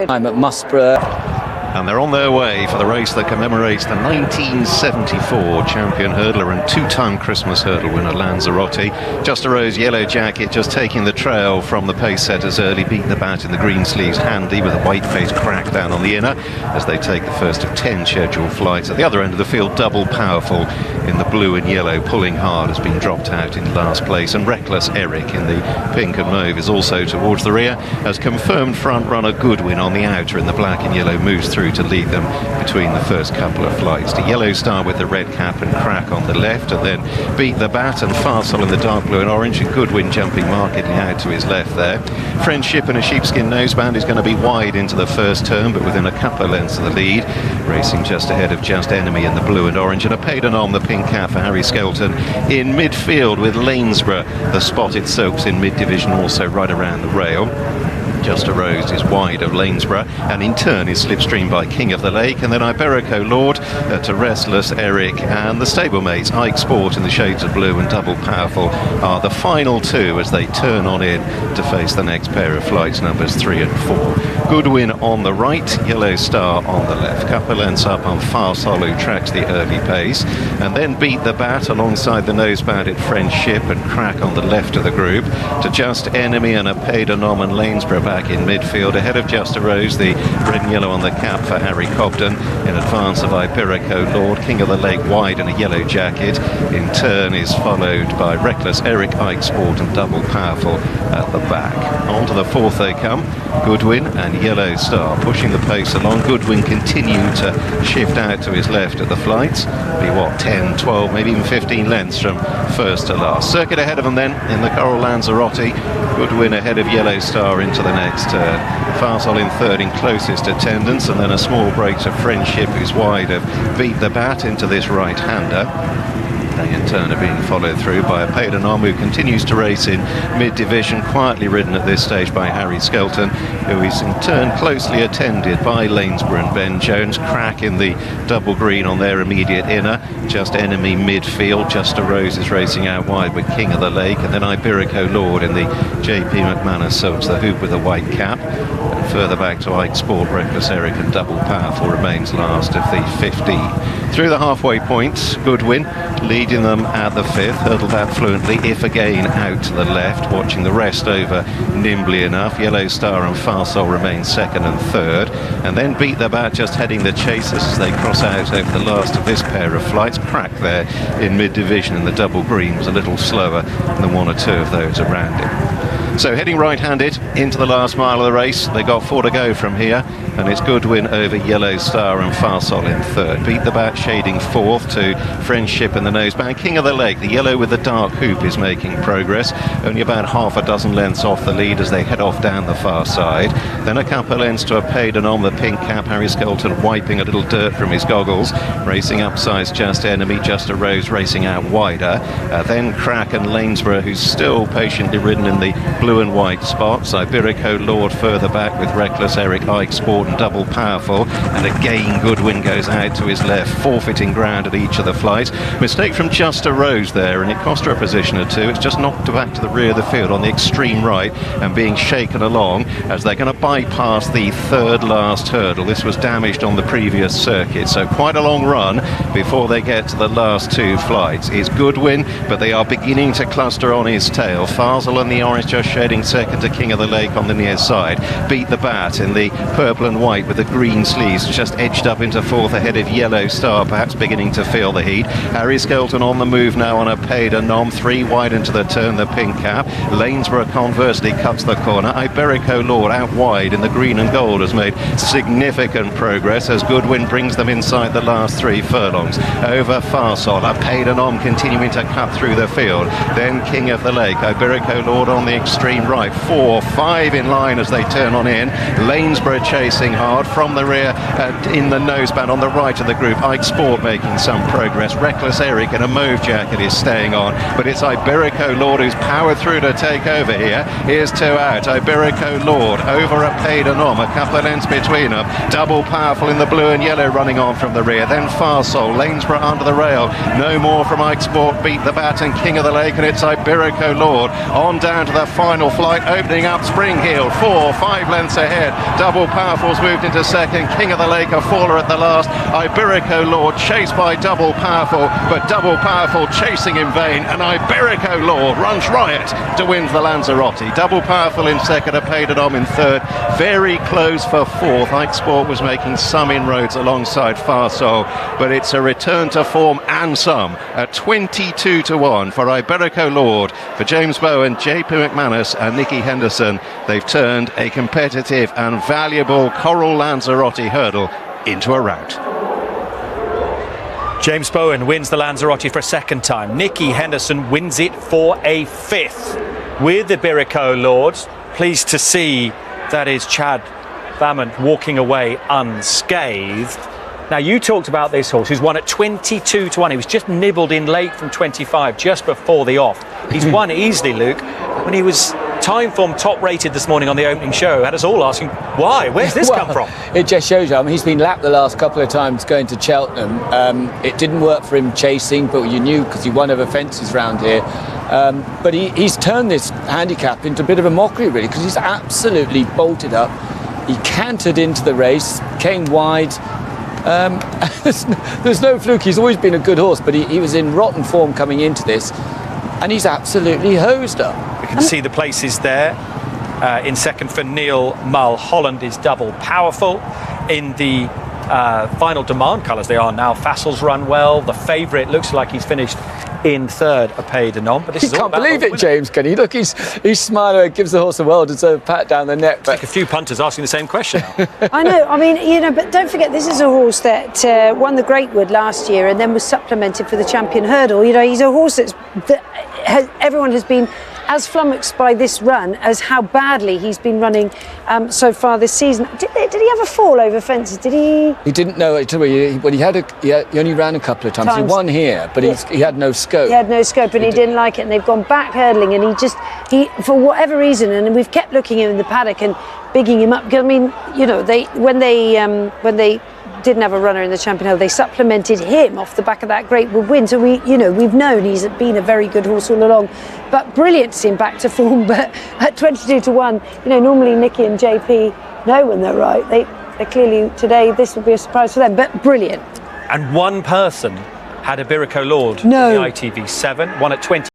I'm at Musborough. And they're on their way for the race that commemorates the 1974 champion hurdler and two-time Christmas hurdle winner Lanzarote. Just a Rose yellow jacket, just taking the trail from the pace setters early, beat the bat in the green sleeves handy with a white face crack down on the inner as they take the first of 10 scheduled flights. At the other end of the field, Double Powerful in the blue and yellow, pulling hard, has been dropped out in last place, and Reckless Eric in the pink and mauve is also towards the rear as confirmed front runner Goodwin on the outer in the black and yellow moves through to lead them between the first couple of flights. To Yellow Star with the red cap and Crack on the left, and then Beat the Bat and Farsol in the dark blue and orange, and Goodwin jumping markedly out to his left there. Friendship in a sheepskin noseband is going to be wide into the first turn, but within a couple of lengths of the lead, racing just ahead of Just Enemy in the blue and orange, and a Pai De Nom, the pink cap for Harry Skelton in midfield with Lanesborough, the spotted soaps in mid-division, also right around the rail. Just a Rose is wide of Lanesborough, and in turn is slipstreamed by King of the Lake, and then Iberico Lord to Restless Eric, and the stablemates Ike Sport in the shades of blue and Double Powerful are the final two as they turn on in to face the next pair of flights, numbers 3 and 4. Goodwin on the right, Yellow Star on the left. Couple lengths up on Farsol, who tracks the early pace, and then Beat the Bat alongside the nose-banded Friendship and Crack on the left of the group, to Just Enemy and a Pai De Nom and Lanesborough back in midfield ahead of Just a Rose, the red and yellow on the cap for Harry Cobden in advance of Iberico Lord. King of the Lake wide in a yellow jacket in turn is followed by Reckless Eric, Ike Sport and Double Powerful at the back. On to the fourth they come, Goodwin and Yellow Star pushing the pace along. Goodwin continued to shift out to his left at the flights, be what, 10, 12, maybe even 15 lengths from first to last. Circuit ahead of them then in the Coral Lanzarote. Goodwin ahead of Yellow Star into the next turn. Farsol in third in closest attendance, and then a small break to Friendship, who's wide of Beat the Bat into this right-hander. They in turn are being followed through by a Pai De Nom, who continues to race in mid-division, quietly ridden at this stage by Harry Skelton, who is in turn closely attended by Lanesborough and Ben Jones. Crack in the double green on their immediate inner, Just Enemy midfield. Just a Rose is racing out wide with King of the Lake, and then Iberico Lord in the JP McManus Soaps, the hoop with a white cap. And further back to Ike Sport, Reckless Eric and Double Powerful remains last of the 15. Through the halfway point, Goodwin leading them at the fifth, hurdled out fluently, if again out to the left, watching the rest over nimbly enough. Yellow Star and Farsol remain second and third, and then Beat the Bat just heading the chasers as they cross out over the last of this pair of flights. Crack there in mid-division, and the double green was a little slower than one or two of those around him. So heading right-handed into the last mile of the race. They got 4 to go from here, and it's Goodwin over Yellow Star and Farsol in third. Beat the Bat shading fourth to Friendship in the noseband. King of the Lake, the yellow with the dark hoop, is making progress, only about half a dozen lengths off the lead as they head off down the far side. Then a couple of lengths to a Pai De Nom, the pink cap, Harry Skelton wiping a little dirt from his goggles, racing upsides Just Enemy, Just a Rose racing out wider. Then Crack and Lanesborough, who's still patiently ridden in the blue and white spots. Iberico Lord further back with Reckless Eric, Ike Sport and Double Powerful, and again Goodwin goes out to his left, forfeiting ground at each of the flights. Mistake from Just a Rose there, and it cost her a position or two. It's just knocked her back to the rear of the field on the extreme right and being shaken along as they're going to bypass the third last hurdle. This was damaged on the previous circuit, so quite a long run before they get to the last two flights. Is Goodwin, but they are beginning to cluster on his tail. Farsol and the orange just shading second to King of the Lake on the near side. Beat the Bat in the purple and white with the green sleeves, just edged up into fourth ahead of Yellow Star, perhaps beginning to feel the heat. Harry Skelton on the move now on a Pai De Nom, 3 wide into the turn, the pink cap. Lanesborough conversely cuts the corner. Iberico Lord out wide in the green and gold has made significant progress as Goodwin brings them inside the last 3 furlongs. Over Farsol, a Pai De Nom continuing to cut through the field. Then King of the Lake, Iberico Lord on the extreme right, 4, 5 in line as they turn on in. Lanesborough chasing hard from the rear in the noseband on the right of the group. Ike Sport making some progress. Reckless Eric in a mauve jacket is staying on, but it's Iberico Lord who's powered through to take over here. Here's 2 out. Iberico Lord over a Pai De Nom, a couple of lengths between them. Double Powerful in the blue and yellow running on from the rear. Then Farsol, Lanesborough under the rail. No more from Ike Sport, Beat the Bat and King of the Lake, and it's Iberico Lord on down to the final final flight, opening up Springheel, 4-5 lengths ahead. Double Powerful's moved into second. King of the Lake, a faller at the last. Iberico Lord chased by Double Powerful, but Double Powerful chasing in vain, and Iberico Lord runs riot to win the Lanzarote. Double Powerful in second, a Pai De Nom in third. Very close for fourth. Ike Sport was making some inroads alongside Farsol, but it's a return to form and some at 22-1 for Iberico Lord, for James Bowen, JP McManus and J Henderson. They've turned a competitive and valuable Coral Lanzarote hurdle into a rout. James Bowen wins the Lanzarote for a second time. J Henderson wins it for a fifth. With Iberico Lord, pleased to see that is Chad Vamont walking away unscathed. Now, you talked about this horse who's won at 22-1. He was just nibbled in late from 25, just before the off. He's won easily, Luke. When he was time form top rated this morning on the opening show, had us all asking, why? Where's this come from? It just shows you. I mean, he's been lapped the last couple of times going to Cheltenham. It didn't work for him chasing, but you knew because he won over fences round here. But he's turned this handicap into a bit of a mockery, really, because he's absolutely bolted up. He cantered into the race, came wide. There's no fluke. He's always been a good horse, but he was in rotten form coming into this, and he's absolutely hosed up. We can see the places there. In second for Neil Mulholland is Double Powerful. In the final demand colours, they are now. Fassel's run well. The favourite looks like he's finished in third, a Pai De Nom. But this he is all can't about believe the it, winner. James, can he? Look, he's smiling, gives the horse a well-deserved pat down the neck. Like a few punters asking the same question. I know, I mean, you know, but don't forget, this is a horse that won the Greatwood last year and then was supplemented for the Champion Hurdle. You know, he's a horse everyone has been as flummoxed by this run as how badly he's been running so far this season. Did he have a fall over fences? Did he? He didn't know it. He only ran a couple of times. He won here, but he had no scope. He had no scope, and he didn't like it. And they've gone back hurdling, and he for whatever reason, and we've kept looking at him in the paddock and bigging him up. Because I mean, you know, when they didn't have a runner in the Champion Hurdle, they supplemented him off the back of that Greatwood win. So we've known he's been a very good horse all along, but brilliant to see him back to form. But at 22-1, you know, normally Nicky and JP know when they're right. They clearly today this would be a surprise for them, but brilliant. And one person had Iberico Lord No. in the ITV7, won at 20.